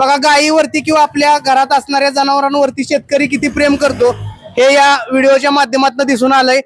बघा गायीवरती किंवा आपल्या घरात असणाऱ्या जनावरांवरती शेतकरी किती प्रेम करतो हे या व्हिडिओच्या माध्यमातून दिसून आलंय।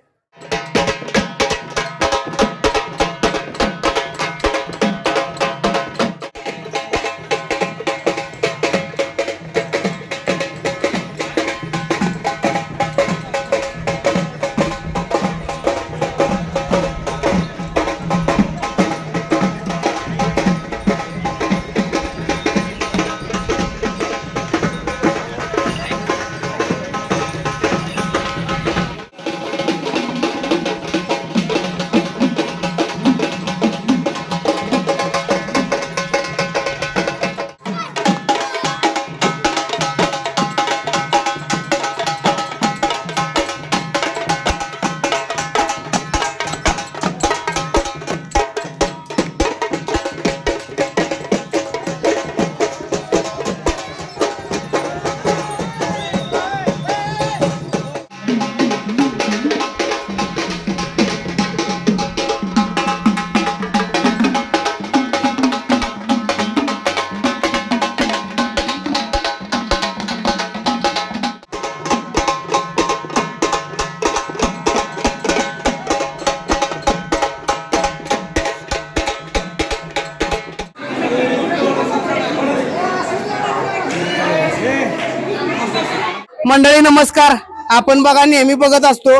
मंडळी नमस्कार। आपण बघा नेहमी बघत असतो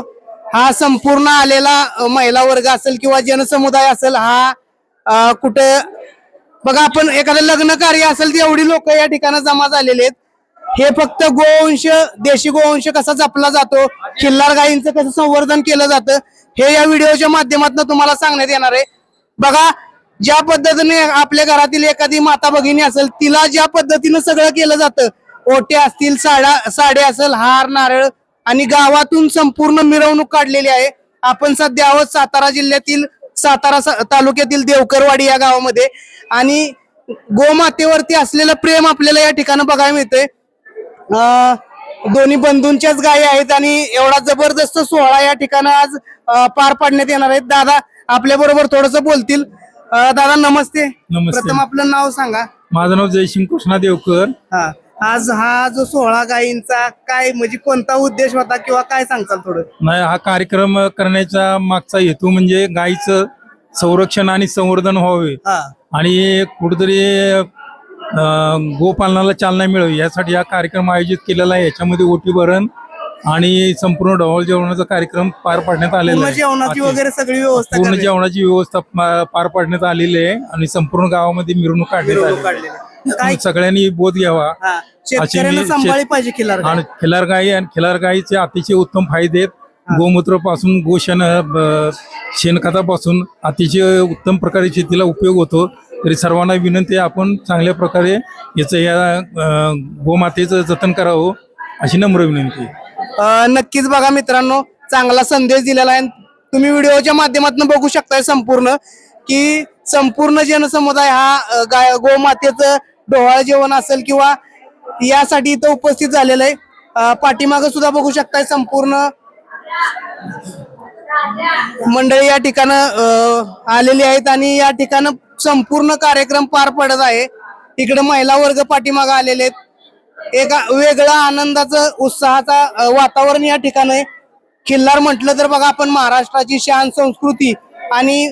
हा संपूर्ण आलेला महिला वर्ग असेल किंवा जनसमुदाय असेल हा कुठे बघा आपण एखादं लग्न कार्य असेल ती एवढी लोक या ठिकाणी जमा झालेले आहेत। हे फक्त गोवंश देशी गोवंश कसा जपला जातो, खिल्लार गायींचं कसं संवर्धन केलं जातं हे या व्हिडिओच्या माध्यमातून तुम्हाला सांगण्यात येणार आहे। बघा ज्या पद्धतीने आपल्या घरातील एखादी माता भगिनी असेल तिला ज्या पद्धतीने सगळं केलं जातं, ओट्या असतील, साड्या असेल, हार नारळ आणि गावातून संपूर्ण मिरवणूक काढलेली आहे। आपण सध्या आहोत सातारा जिल्ह्यातील सातारा तालुक्यातील देवकरवाडी या गावामध्ये आणि गोमातेवरती असलेलं प्रेम आपल्याला या ठिकाणी बघायला मिळतंय। दोन्ही बंधूंच्याच गायी आहेत आणि एवढा जबरदस्त सोहळा या ठिकाणी आज पार पाडण्यात येणार आहेत। दादा आपल्या बरोबर थोडस बोलतील। दादा नमस्ते। प्रथम आपलं नाव सांगा। माझं नाव जयसिंग कृष्णा देवकर। आज हा जो सोहळा गायींचा काय म्हणजे कोणता उद्देश होता किंवा काय सांगताल थोडं? नाही, हा कार्यक्रम करण्याचा मागचा हेतू म्हणजे गायीचं संरक्षण आणि संवर्धन व्हावे आणि कुठेतरी गोपालनाला चालना मिळावी यासाठी हा कार्यक्रम आयोजित केलेला आहे। याच्यामध्ये ओटी भरण आणि संपूर्ण ढवळ जेवणाचा कार्यक्रम पार पाडण्यात आलेला आहे। जेवणाची वगैरे सगळी व्यवस्था पूर्ण जेवणाची व्यवस्था पार पाडण्यात आलेली आहे आणि संपूर्ण गावामध्ये मिरवणूक काढण्यात आली आहे। सगळ्यांनी बोध घ्यावा शेतकऱ्यांना सांभाळली पाहिजे खिल्लार गाय। आणि खिल्लार गायीचे अतिशय उत्तम फायदे आहेत। गोमूत्र पासून गोशन शेणखतापासून अतिशय उत्तम प्रकारे शेतीला उपयोग होतो। तरी सर्वांना विनंती आहे आपण चांगल्या प्रकारे याचं या गोमातेचं जतन करावं अशी नम्र विनंती आहे। नक्कीच बघा मित्रांनो चांगला संदेश दिलेला आहे। तुम्ही व्हिडिओच्या माध्यमातून बघू शकताय संपूर्ण की संपूर्ण जनसमुदाय हा गोमातेचं डोहाळ जेवण असेल किंवा यासाठी इथं उपस्थित झालेलं आहे। पाठीमागं सुद्धा बघू शकताय संपूर्ण मंडळी या ठिकाणी आलेली आहेत आणि या ठिकाणी संपूर्ण कार्यक्रम पार पडत आहे। इकडे महिला वर्ग पाठीमागं आलेले आहेत। एका वेगळा आनंदाचं उत्साहाचा वातावरण या ठिकाणी। खिल्लार म्हटलं तर बघा आपण महाराष्ट्राची शान संस्कृती आणि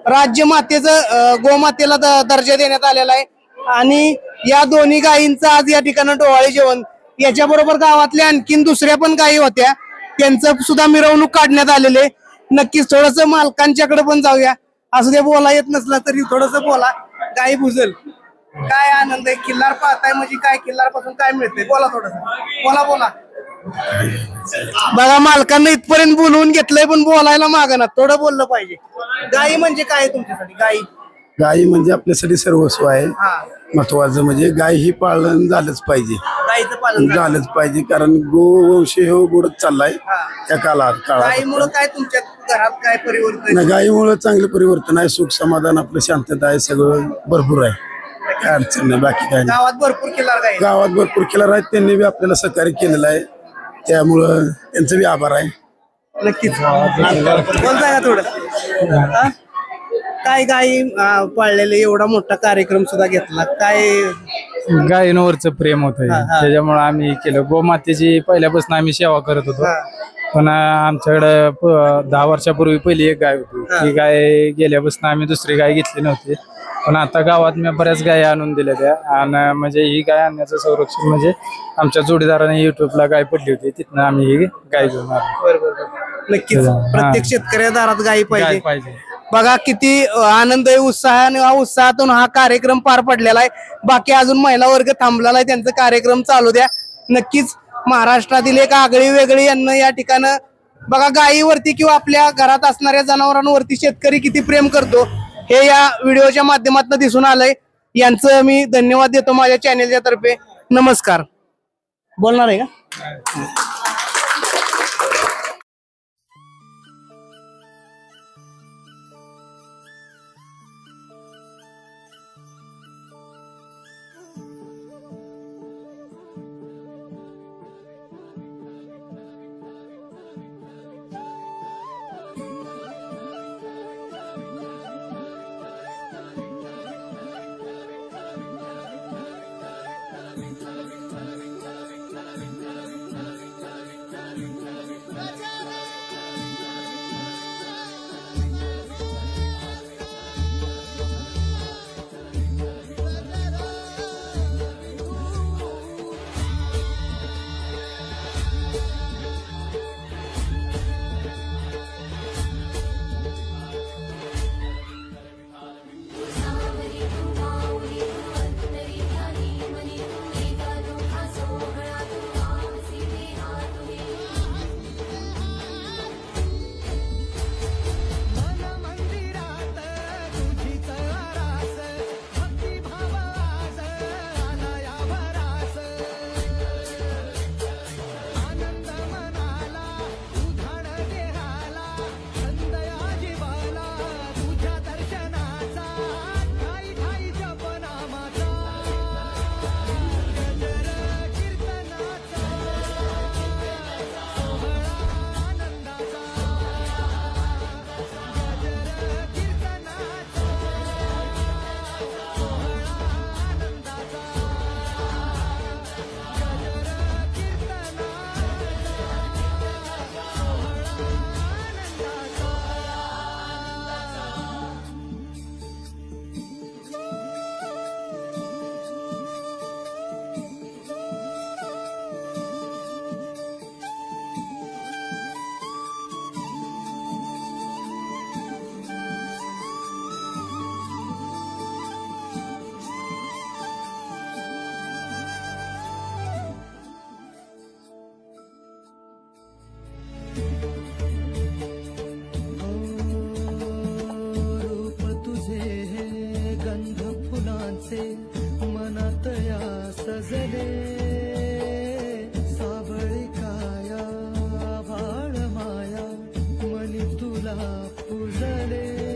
राज्यमातेचं गोमातेला दर्जा देण्यात आलेला आहे आणि या दोन्ही गायींचं आज या ठिकाणी डोहाळे जेवण, याच्या बरोबर गावातल्या आणखीन दुसऱ्या पण गायी होत्या त्यांचं सुद्धा मिरवणूक काढण्यात आलेले। नक्कीच थोडस मालकांच्याकडे पण जाऊया। असू दे, बोला येत नसला तरी थोडस बोला। गायी भुजल काय आनंद आहे, खिल्लार पाहताय म्हणजे काय, खिल्लार पासून काय मिळतंय बोला, थोडस बोला। बघा मालकांना इथपर्यंत बोलवून घेतलंय पण बोलायला मागं ना, थोडं बोललं पाहिजे। गायी म्हणजे काय तुमच्यासाठी? गायी म्हणजे आपल्यासाठी सर्वस्व आहे। महत्वाचं म्हणजे गाय ही पालन झालंच पाहिजे, गायीचं पालन झालंच पाहिजे कारण गोवंश हे बुडत चाललाय त्या काळात। गायीमुळे काय तुमच्या घरात काय परिवर्तन? गायीमुळे चांगलं परिवर्तन आहे, सुख समाधान आपलं शांतता आहे, सगळं भरपूर आहे, काय अडचण नाही, बाकी काय नाही। गावात भरपूर खिल्लार गायी, गावात भरपूर खिल्लार आहेत, त्यांनी बी आपल्याला सहकार्य केलेलं आहे, त्यामुळं त्यांचं बी आभार आहे। नक्कीच बोलताय का थोडं? काय गायी पाळलेले एवढा मोठा कार्यक्रम सुद्धा घेतला, काय गायींवरचं प्रेम होतं त्याच्यामुळे आम्ही केलं. गोमातेची पहिल्यापासून आम्ही सेवा करत होतो. पण आमच्याकडे 10 वर्षापूर्वी पहिली एक गाय होती. ती गाय गेल्यापासून आम्ही दुसरी गाय घेतली नव्हती. पण आता गावात मी बऱ्याच गाय आणून दिल्या त्या. आणि म्हणजे ही गाय आणण्याचं संरक्षण म्हणजे आमच्या जोडीदाराने युट्यूबला गाय पडली होती, तिथनं आम्ही ही गाय घेऊन आलो. नक्कीच प्रत्येक शेतकऱ्या दारात गायी गाय पाहिजे. पाहिजे. बघा किती आनंद आहे, उत्साह आणि हा उत्साहातून हा कार्यक्रम पार पडलेला आहे. बाकी अजून महिला वर्ग थांबलेला आहे, त्यांचा कार्यक्रम चालू द्या. नक्कीच महाराष्ट्रातील एक आगळी वेगळी यांना या ठिकाणं बघा गायीवरती किंवा आपल्या घरात असणाऱ्या जनावरांवरती शेतकरी किती प्रेम करतो हे या व्हिडिओच्या माध्यमातून दिसून आलंय. यांचं मी धन्यवाद देतो माझ्या चॅनेलच्या तर्फे. नमस्कार. बोलणार आहे का? सजले सावळी काया भाळ माया मनी तुला पुजले.